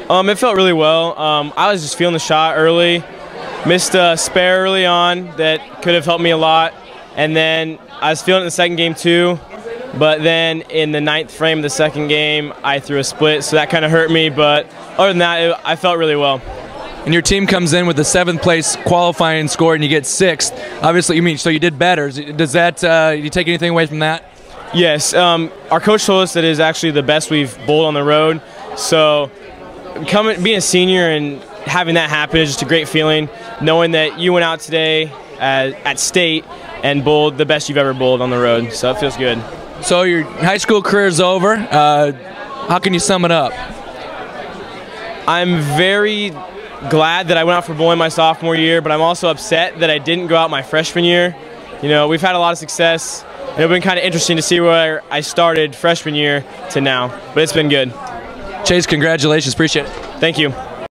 It felt really well. I was just feeling the shot early. Missed a spare early on that could have helped me a lot. And then I was feeling it in the second game too. But then in the 9th frame of the second game, I threw a split, so that kind of hurt me. But other than that, I felt really well. And your team comes in with the 7th place qualifying score, and you get 6th. Obviously, so you did better. Does that, do you take anything away from that? Yes. Our coach told us that it is actually the best we've bowled on the road. So being a senior and having that happen is just a great feeling, knowing that you went out today at state and bowled the best you've ever bowled on the road. So it feels good. So your high school career is over. How can you sum it up? I'm very glad that I went out for bowling my sophomore year, but I'm also upset that I didn't go out my freshman year. You know, we've had a lot of success, and it's been kind of interesting to see where I started freshman year to now, but it's been good. Chase, congratulations. Appreciate it. Thank you. How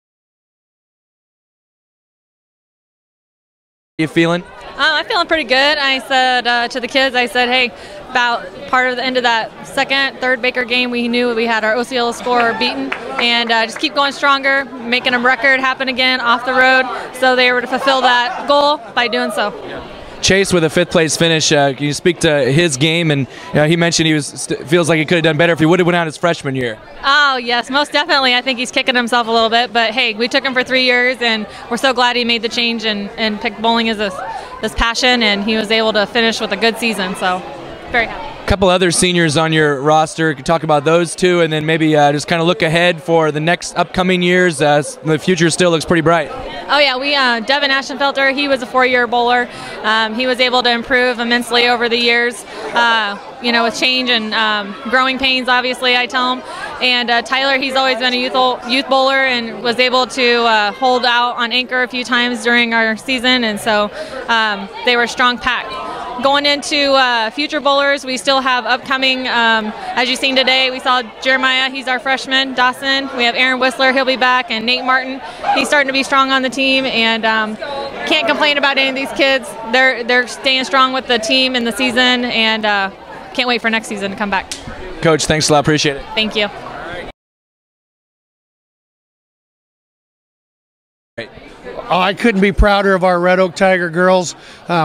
you feeling? I'm feeling pretty good. I said to the kids, I said, hey, about part of the end of that second, third Baker game, we knew we had our OCL score beaten, and just keep going stronger, making a record happen again off the road, so they were to fulfill that goal by doing so. Chase with a 5th place finish. Can you speak to his game? And he mentioned he feels like he could have done better if he would have went out his freshman year. Oh yes, most definitely. I think he's kicking himself a little bit, but hey, we took him for 3 years, and we're so glad he made the change and picked bowling as this passion, and he was able to finish with a good season. So very happy. A couple other seniors on your roster. Could talk about those two, and then maybe just kind of look ahead for the next upcoming years. The future still looks pretty bright. Oh yeah, we Devin Ashenfelter, he was a 4-year bowler. He was able to improve immensely over the years, with change and growing pains, obviously, I tell him. And Tyler, he's always been a youth bowler and was able to hold out on anchor a few times during our season, and so they were a strong pack. Going into future bowlers, we still have upcoming, as you've seen today, we saw Jeremiah, he's our freshman, Dawson. We have Aaron Whistler, he'll be back, and Nate Martin, he's starting to be strong on the team, and can't complain about any of these kids. They're staying strong with the team in the season, and can't wait for next season to come back. Coach, thanks a lot, appreciate it. Thank you. Oh, I couldn't be prouder of our Red Oak Tiger girls.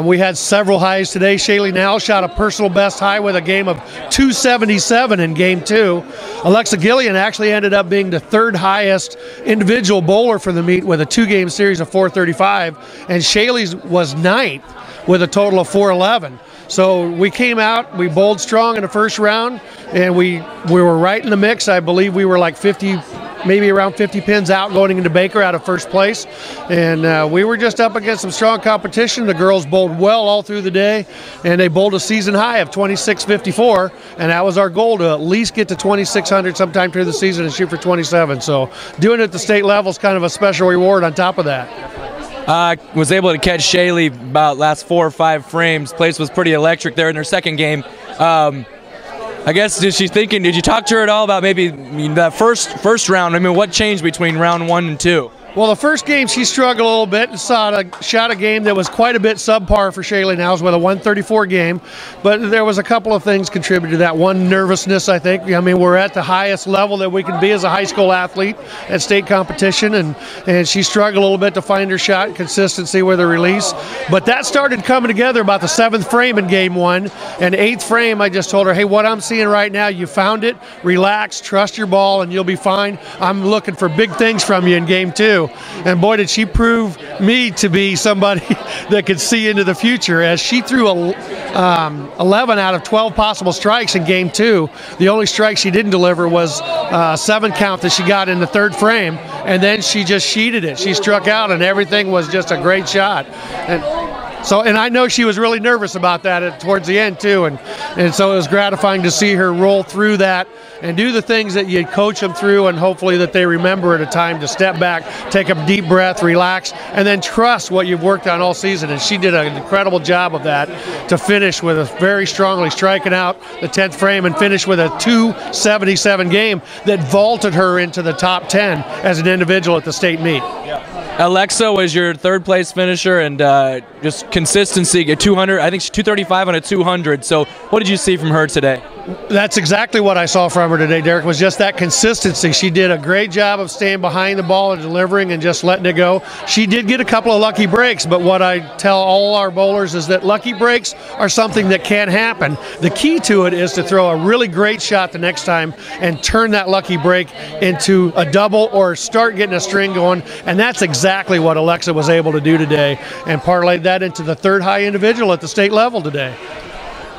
We had several highs today. Shaely Nowels shot a personal best high with a game of 277 in game 2. Alexa Gilleland actually ended up being the 3rd highest individual bowler for the meet with a 2-game series of 435, and Shaely's was 9th with a total of 411. So we came out, we bowled strong in the first round, and we were right in the mix. I believe we were like 50, maybe around 50 pins out going into Baker out of first place. And we were just up against some strong competition. The girls bowled well all through the day, and they bowled a season high of 2654, and that was our goal, to at least get to 2600 sometime through the season and shoot for 27. So doing it at the state level is kind of a special reward on top of that. Was able to catch Shaely about last 4 or 5 frames. Place was pretty electric there in her second game. I guess, did you talk to her at all about maybe that first round? I mean, what changed between round 1 and 2? Well, the first game she struggled a little bit and shot a game that was quite a bit subpar for Shaely Nowels with a 134 game, but there was a couple of things contributed to that. One, nervousness, I think. I mean, we're at the highest level that we can be as a high school athlete at state competition, and she struggled a little bit to find her shot and consistency with her release. But that started coming together about the 7th frame in game 1, and 8th frame I just told her, hey, what I'm seeing right now, you found it, relax, trust your ball, and you'll be fine. I'm looking for big things from you in game 2. And boy, did she prove me to be somebody that could see into the future, as she threw 11 out of 12 possible strikes in game 2. The only strike she didn't deliver was a 7 count that she got in the 3rd frame, and then she just sheeted it. She struck out, and everything was just a great shot. And I know she was really nervous about that towards the end too, and so it was gratifying to see her roll through that and do the things that you coach them through, and hopefully that they remember at a time to step back, take a deep breath, relax, and then trust what you've worked on all season. And she did an incredible job of that to finish with a very strongly striking out the 10th frame and finish with a 277 game that vaulted her into the top 10 as an individual at the state meet. Alexa was your 3rd place finisher, and just consistency, 200, I think she's 235 on a 200. So what did you see from her today? That's exactly what I saw from her today, Derek, was just that consistency. She did a great job of staying behind the ball and delivering and just letting it go. She did get a couple of lucky breaks, but what I tell all our bowlers is that lucky breaks are something that can happen. The key to it is to throw a really great shot the next time and turn that lucky break into a double or start getting a string going, and that's exactly what Alexa was able to do today and parlayed that into the third high individual at the state level today.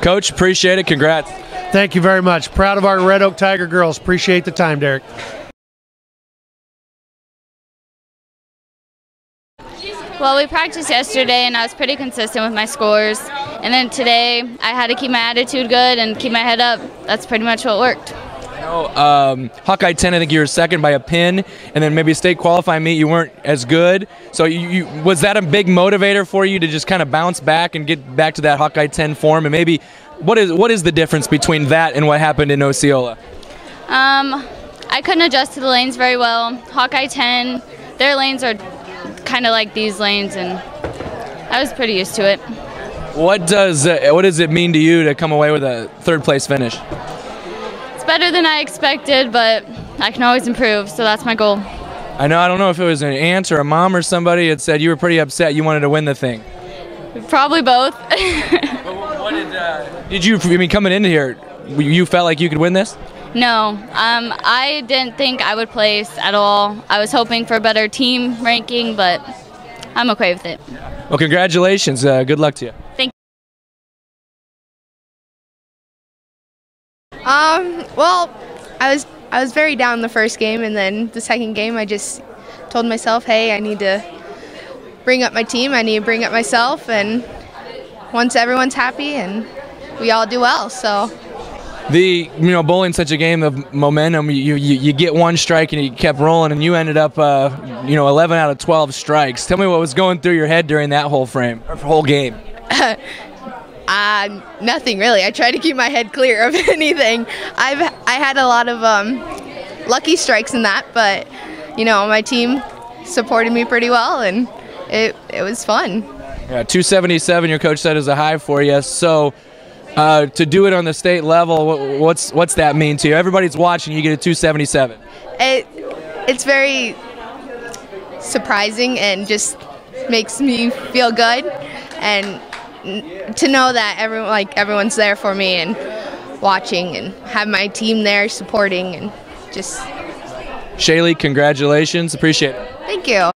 Coach, appreciate it. Congrats. Thank you very much. Proud of our Red Oak Tiger girls. Appreciate the time, Derek. Well, we practiced yesterday, and I was pretty consistent with my scores. And then today, I had to keep my attitude good and keep my head up. That's pretty much what worked. Hawkeye 10, I think you were second by a pin, and then maybe state qualifying meet you weren't as good. So was that a big motivator for you to just kind of bounce back and get back to that Hawkeye 10 form? And maybe what is the difference between that and what happened in Osceola? I couldn't adjust to the lanes very well. Hawkeye 10, their lanes are kind of like these lanes, and I was pretty used to it. What does it mean to you to come away with a third place finish? It's better than I expected, but I can always improve, so that's my goal. I don't know if it was an aunt or a mom or somebody that said you were pretty upset you wanted to win the thing. Probably both. Did you, coming into here, you felt like you could win this? No, I didn't think I would place at all. I was hoping for a better team ranking, but I'm okay with it. Well, congratulations. Good luck to you. Thank you. Well, I was very down the first game, and then the second game I just told myself, hey, I need to bring up my team, I need to bring up myself, and once everyone's happy and we all do well, so. Bowling's such a game of momentum. You get one strike and you kept rolling, and you ended up 11 out of 12 strikes. Tell me what was going through your head during that whole game. Nothing really. I try to keep my head clear of anything. I had a lot of lucky strikes in that, but my team supported me pretty well, and it was fun. Yeah, 277. Your coach said is a high for you. So to do it on the state level, what's that mean to you? Everybody's watching. You get a 277. It's very surprising and just makes me feel good, and to know that everyone's there for me and watching, and have my team there supporting, and just. Shaely, congratulations. Appreciate it. Thank you.